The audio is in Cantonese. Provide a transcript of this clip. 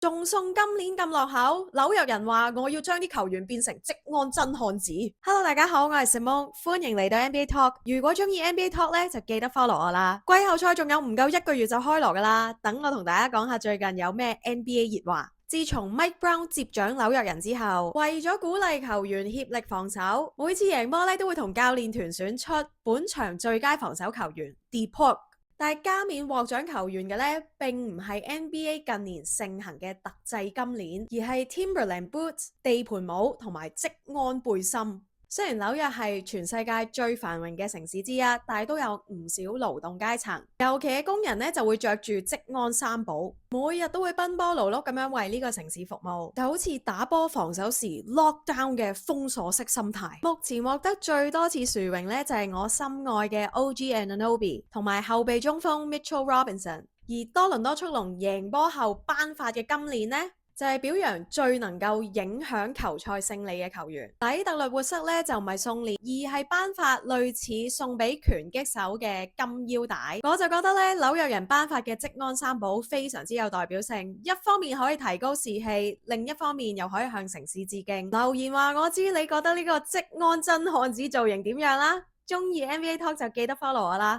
仲送金鏈咁落口，紐約人話我要將啲球員變成職安真漢子。Hello，大家好，我係 Simone，歡迎嚟到 NBA Talk。如果中意 NBA Talk 咧，就記得 follow 我啦。季後賽仲有唔夠一個月就開鑼噶啦，等我同大家講下最近有咩 NBA 熱話。自從 Mike Brown 接掌紐約人之後，為咗鼓勵球員協力防守，每次贏波咧都會同教練團選出本場最佳防守球員 D-Pop。但係加冕獲獎球員嘅呢，並唔係 NBA 近年盛行嘅特製金鏈，而係 Timberland Boots、地盤帽同埋職安背心。雖然紐約係全世界最繁榮嘅城市之一，但係都有唔少勞動階層，尤其係工人呢，就會着住職安三寶，每日都會奔波勞碌咁樣為呢個城市服務，就好似打波防守時 lockdown 嘅封鎖式心態。目前獲得最多次殊榮呢，就係我心愛嘅 OG Anunoby 同埋後備中鋒 Mitchell Robinson，而多倫多速龍贏波後頒發嘅金鏈呢，就係表揚最能夠影響球賽勝利嘅球員。底特律活塞咧就唔係送鏈，而係頒發類似送俾拳擊手嘅金腰帶。我就覺得咧紐約人頒發嘅職安三寶非常之有代表性，一方面可以提高士氣，另一方面又可以向城市致敬。留言話我知你覺得呢個職安真漢子造型點樣啦？中意 NBA Talk 就記得 follow 我啦。